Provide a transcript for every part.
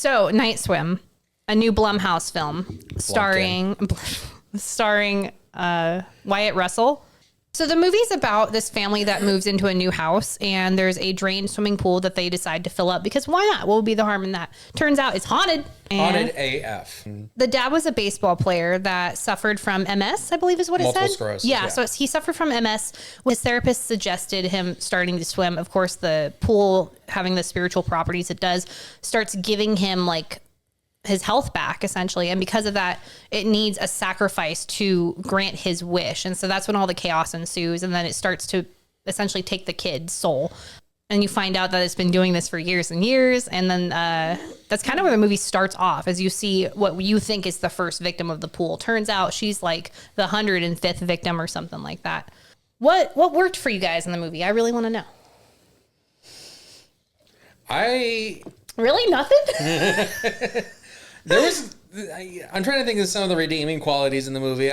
So, Night Swim, a new Blumhouse film starring Wyatt Russell. So the movie's about this family that moves into a new house, and there's a drained swimming pool that they decide to fill up because why not? What would be the harm in that? Turns out it's haunted. Haunted AF. The dad was a baseball player that suffered from MS, I believe is what it said. Multiple sclerosis. Yeah, so he suffered from MS. His therapist suggested him starting to swim. Of course, the pool having the spiritual properties it does starts giving him like his health back essentially, and because of that it needs a sacrifice to grant his wish, and so that's when all the chaos ensues, and then it starts to essentially take the kid's soul, and you find out that it's been doing this for years and years, and then that's kind of where the movie starts off, as you see what you think is the first victim of the pool. Turns out she's like the 105th victim or something like that. What worked for you guys in the movie? I really want to know. Really nothing. I'm trying to think of some of the redeeming qualities in the movie.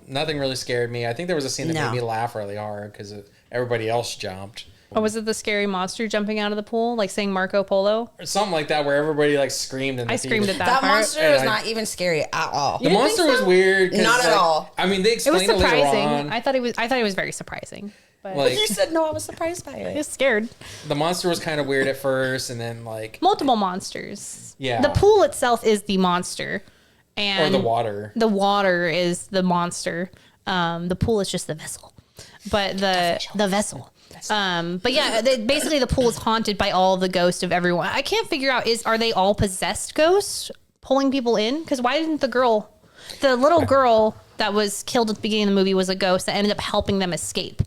Nothing really scared me. I think there was a scene that made me laugh really hard because everybody else jumped. Oh, was it the scary monster jumping out of the pool, like saying Marco Polo? Or something like that, where everybody like screamed. In the screamed at that That part. monster was not even scary at all. The monster was weird. Not at all. I mean, they It was explained it later surprising. on. I thought it was very surprising. But Like, You said no, I was surprised by I it. was scared. the monster was kind of weird at first, and then like Multiple monsters. Yeah. The pool itself is the monster, and or the water. The water is the monster. The pool is just the vessel, but the vessel. But yeah, basically the pool is haunted by all the ghosts of everyone. I can't figure out are they all possessed ghosts pulling people in? Because why didn't the little girl that was killed at the beginning of the movie was a ghost that ended up helping them escape?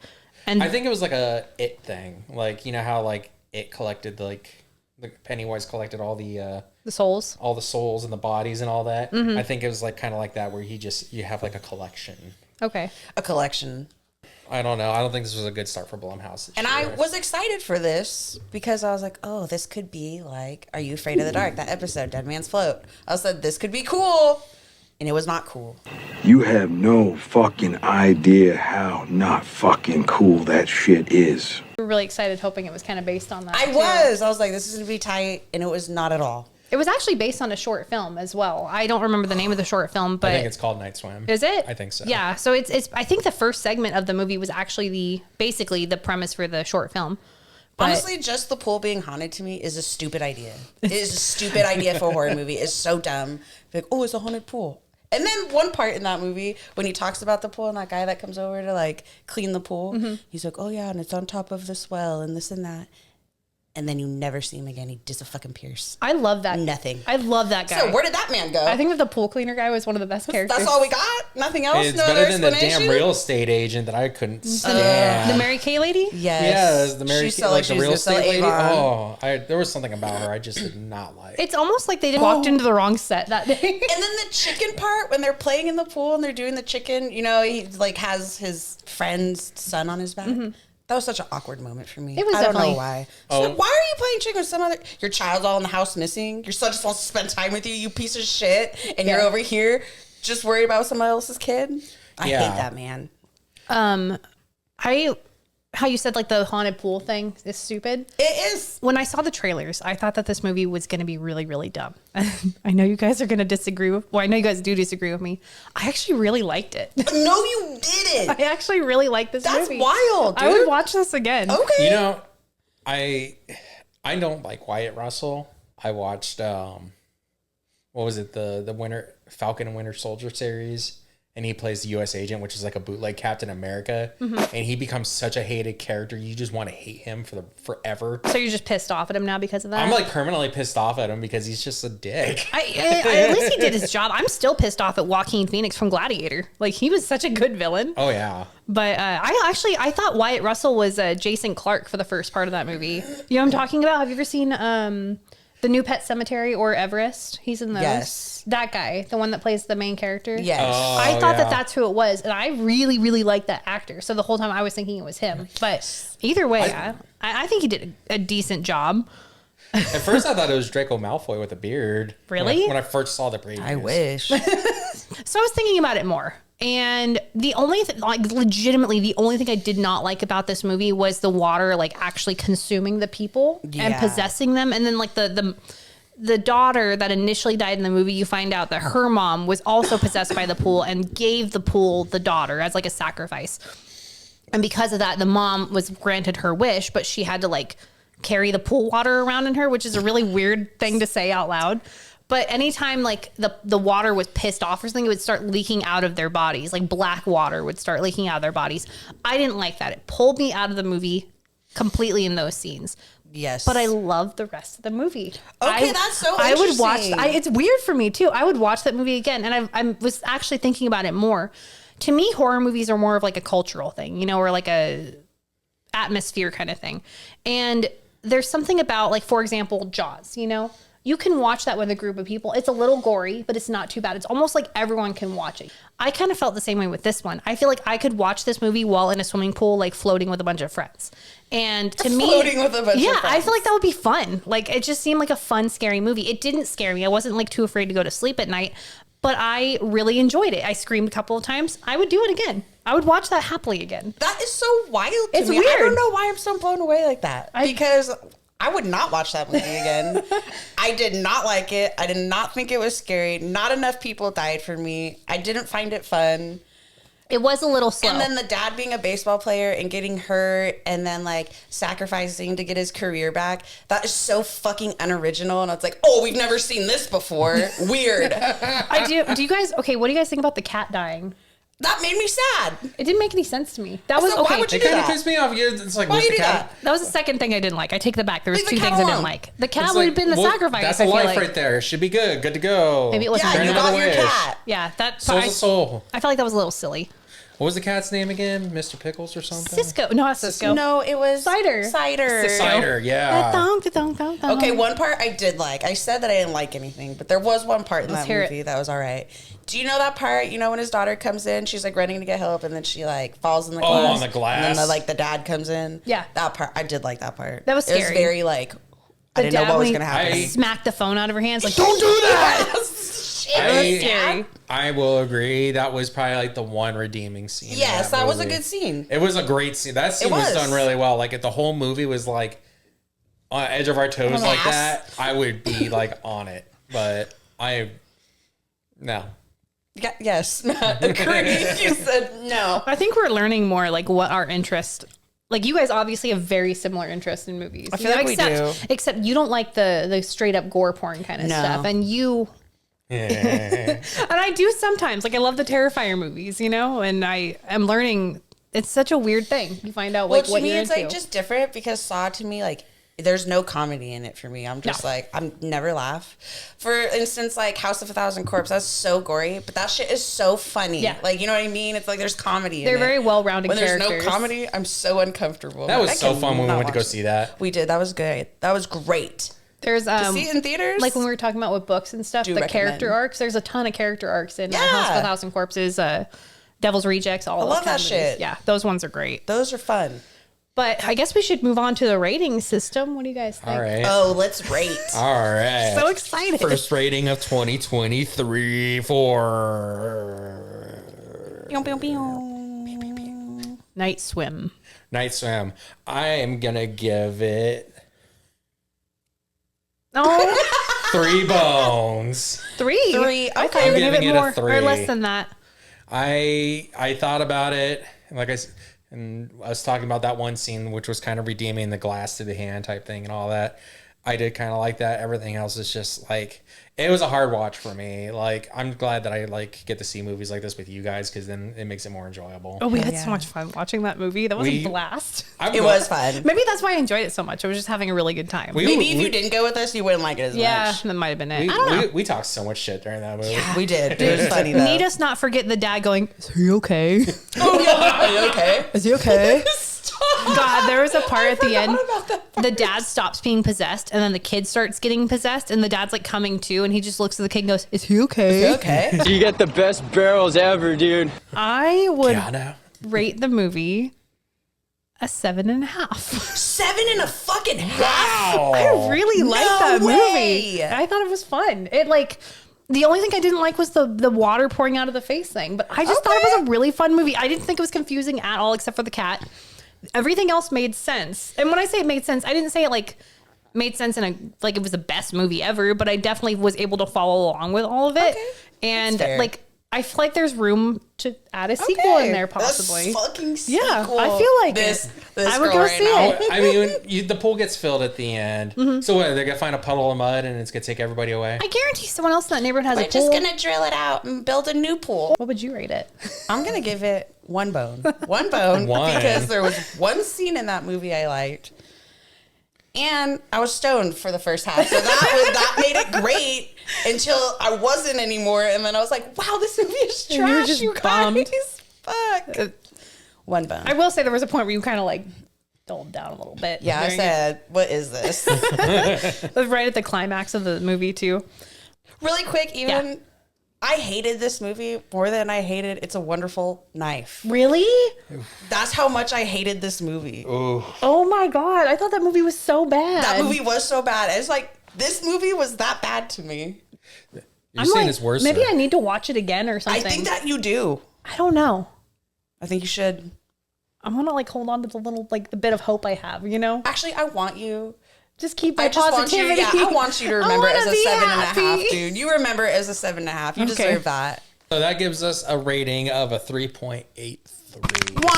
And I think it was like a it thing, like you know how like it collected the Pennywise collected all the souls, and the bodies and all that. Mm-hmm. I think it was like kind of like that where you have like a collection. Okay. A collection. I don't know. I don't think this was a good start for Blumhouse. And I was excited for this because I was like, oh, this could be like, Are You Afraid of the Dark? That episode, Dead Man's Float. I said, this could be cool. And it was not cool. You have no fucking idea how not fucking cool that shit is. We were really excited, hoping it was kind of based on that. I too. was like, this is going to be tight. And it was not at all. It was actually based on a short film as well. I don't remember the name of the short film, but I think it's called Night Swim. Is it? I think so. Yeah. So it's. I think the first segment of the movie was actually basically the premise for the short film. But Honestly, just the pool being haunted to me is a stupid idea. It is a stupid idea for a horror movie. It's so dumb. Like, oh, it's a haunted pool. And then one part in that movie when he talks about the pool and that guy that comes over to like clean the pool, he's like, oh yeah, and it's on top of this well and this and that. And then you never see him again. He disappears. I love that. Nothing. I love that guy. So where did that man go? I think that the pool cleaner guy was one of the best characters. That's all we got? Nothing else? It's No better other than the explanation? damn real estate agent that I couldn't stand. The Mary Kay lady. Yes, the Mary She felt like she the was real gonna sell estate lady. Avon. There was something about her I just did not like. It's almost like they just walked into the wrong set that day. And then the chicken part, when they're playing in the pool and they're doing the chicken, you know, he like has his friend's son on his back. That was such an awkward moment for me. It was I don't know definitely- why. She's like, why are you playing chicken with some other? Your child's all in the house missing. Your son just wants to spend time with you, you piece of shit. And you're over here just worried about somebody else's kid. I hate that man. How you said like the haunted pool thing is stupid. It is. When I saw the trailers, I thought that this movie was going to be really, really dumb. I know you guys are going to disagree with. Well, I know you guys do disagree with me. I actually really liked it. No, you didn't. I actually really like this That's movie. wild, dude. I would watch this again. Okay. You know, I don't like Wyatt Russell. I watched what was it, the Winter Falcon and Winter Soldier series, and he plays the U.S. agent, which is like a bootleg Captain America, and he becomes such a hated character. You just want to hate him forever. So you're just pissed off at him now because of that? I'm like permanently pissed off at him because he's just a dick. At least he did his job. I'm still pissed off at Joaquin Phoenix from Gladiator. Like, he was such a good villain. Oh yeah. But I thought Wyatt Russell was Jason Clarke for the first part of that movie. You know what I'm talking about? Have you ever seen The New Pet Cemetery or Everest? He's in those. Yes. That guy, the one that plays the main character. Yes. I thought yeah. that that's who it was, and I really, really liked that actor. So the whole time I was thinking it was him. But either way, I think he did a decent job. At first, I thought it was Draco Malfoy with a beard. Really? When I first saw the previews. I wish. So I was thinking about it more. And the only legitimately the only thing I did not like about this movie was the water like actually consuming the people and Yeah. possessing them, and then like the the daughter that initially died in the movie, you find out that her mom was also possessed by the pool and gave the pool the daughter as like a sacrifice. And because of that, the mom was granted her wish, but she had to like carry the pool water around in her, which is a really weird thing to say out loud. But anytime like the water was pissed off or something, it would start leaking out of their bodies. Like black water would start leaking out of their bodies. I didn't like that. It pulled me out of the movie completely in those scenes. Yes. But I love the rest of the movie. Okay, that's so I would watch. interesting. It's weird for me too. I would watch that movie again, and I was actually thinking about it more. To me, horror movies are more of like a cultural thing, you know, or like a atmosphere kind of thing. And there's something about, like, for example, Jaws, you know, you can watch that with a group of people. It's a little gory, but it's not too bad. It's almost like everyone can watch it. I kind of felt the same way with this one. I feel like I could watch this movie while in a swimming pool, like floating with a bunch of friends. And to me, Floating with a bunch of I friends. feel like that would be fun. Like, it just seemed like a fun, scary movie. It didn't scare me. I wasn't like too afraid to go to sleep at night, but I really enjoyed it. I screamed a couple of times. I would do it again. I would watch that happily again. That is so wild to It's me. I weird. don't know why I'm so blown away like that. Because I would not watch that movie again. I did not like it. I did not think it was scary. Not enough people died for me. I didn't find it fun. It was a little slow. And then the dad being a baseball player and getting hurt and then like sacrificing to get his career back. That is so fucking unoriginal. And it's like, oh, we've never seen this before. Weird. I do. Do you guys? Okay, what do you guys think about the cat dying? That made me sad. It didn't make any sense to me. That was So why okay. would you It do kind of that? pissed me off. It's like, Why where's you the do cat? that? That was the second thing I didn't like. I take that back. There was Leave the two cat things I didn't alone. like. The cat It's would like, have been the well, sacrifice. That's I a feel life like. right there. Should be good to go. Maybe it was Yeah, Grant you another got your wish. cat. Yeah, that. Soul's a soul. I felt like that was a little silly. What was the cat's name again? Mr. Pickles or something? Cisco. No, not Cisco. No, it was Cider. Cider. Cider, yeah. Okay, one part I did like. I said that I didn't like anything, but there was one part in Let's that hear it. movie that was all right. Do you know that part? You know when his daughter comes in, she's like running to get help, and then she like falls in the glass. on the glass. And then the dad comes in. Yeah. that part I did like that part. That was It was scary. very like I The didn't know dad what was when gonna happen. I- Smacked the phone out of her hands. Like, don't do that. I, I will agree. That was probably like the one redeeming scene. in Yes, that was a movie. good scene. It was a great scene. That scene was was. done really well. Like, if the whole movie was like on the edge of our toes like ass. that, I would be like on it. But no. Yeah, yes, Matt, agree. You said no. I think we're learning more like what our interest. Like, you guys obviously have very similar interest in movies. I feel like we do. Except you don't like the straight up gore porn kind of No. stuff, and you. And I do sometimes. Like, I love the Terrifier movies, you know, and I am learning. It's such a weird thing. You find out Well, like to what me, you're it's into. like just different because Saw to me, like, there's no comedy in it for me. I'm just No. like, I'm never laugh. For instance, like House of a Thousand Corpses, that's so gory, but that shit is so funny. Yeah. Like, you know what I mean? It's like there's comedy They're in it. very well-rounded When there's characters. no comedy, I'm so uncomfortable. That was I so fun when we cannot went to go watch see it. that. We did. That was good. That was great. There's To see it in theaters? like when we were talking about with books and stuff, Do the recommend. character arcs. There's a ton of character arcs in Yeah. House of a Thousand Corpses, Devil's Rejects, all I those love kind that of movies. shit. Yeah, those ones are great. Those are fun. But I guess we should move on to the rating system. What do you guys think? All right. Oh, let's rate. All right. So excited. First rating of 2023 for Pew, pew, pew. Night Swim. Night Swim. I am going to give it Oh, 3 bones. 3. Three. I thought Okay. you were I'm gonna give giving it it a more or 3. less than that. I thought about it, like I said, and I was talking about that one scene, which was kind of redeeming the glass to the hand type thing and all that. I did kind of like that. Everything else is just like, it was a hard watch for me. Like, I'm glad that I like get to see movies like this with you guys, because then it makes it more enjoyable. Oh, we had yeah. so much fun watching that movie. That was We- a blast. I'm It glad- was fun. Maybe that's why I enjoyed it so much. I was just having a really good time. Maybe if you didn't go with us, you wouldn't like it as yeah, much. that might have been it. We, I don't know. we talked so much shit during that movie. We did. It was funny though. Need us not forget the dad going, "Is he okay? Oh yeah. Are you okay? Is he okay?" God, there was a part at the end. The dad stops being possessed, and then the kid starts getting possessed, and the dad's like coming to, and he just looks at the kid and goes, "Is he okay?" You okay? You get the best barrels ever, dude. I would Keanu. rate the movie a 7.5. 7 and a fucking half. I really liked No that way. movie. I thought it was fun. It like the only thing I didn't like was the water pouring out of the face thing, but I just thought it was a really fun movie. I didn't think it was confusing at all, except for the cat. Everything else made sense. And when I say it made sense, I didn't say it like made sense it was the best movie ever, but I definitely was able to follow along with all of it. Okay. And That's fair. like, I feel like there's room to add a sequel in there, A possibly. fucking sequel. Yeah, I feel like this I would girl go right see now. it. I mean, the pool gets filled at the end. So what, they're gonna find a puddle of mud and it's gonna take everybody away. I guarantee someone else in that neighborhood has We're a pool. just gonna drill it out and build a new pool. What would you rate it? I'm gonna give it 1 bone. 1 bone One. because there was one scene in that movie I liked. And I was stoned for the first half. So that made it great until I wasn't anymore. And then I was like, wow, this movie is And you were trash, just you guys. bummed. Fuck. 1 bone. I will say there was a point where you kind of like dulled down a little bit. Yeah, I during said, what is this? it. Was right at the climax of the movie too. Really quick, even I hated this movie more than I hated It's a Wonderful Knife. Really? That's how much I hated this movie. Oh my god! I thought that movie was so bad. That movie was so bad. It's like, this movie was that bad to me. You're I'm saying like, it's worse. maybe I need to watch it again or I something. think that you do. I don't know. I think you should. I'm gonna like hold on to the little like the bit of hope I have. You know, Actually, I want you. just keep my I just want you. positivity. Yeah, I want you to remember it wanna as a be 7.5, happy. dude. You remember it as a 7.5. You deserve that. So that gives us a rating of a 3.83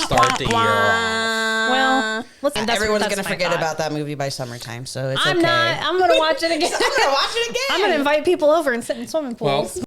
start the year off. Well, listen, Everyone's that's gonna my forget thought. about that movie by summertime, so it's I'm okay. not. I'm gonna watch it again. I'm gonna watch it again. I'm gonna invite people over and sit in swimming Well, pools.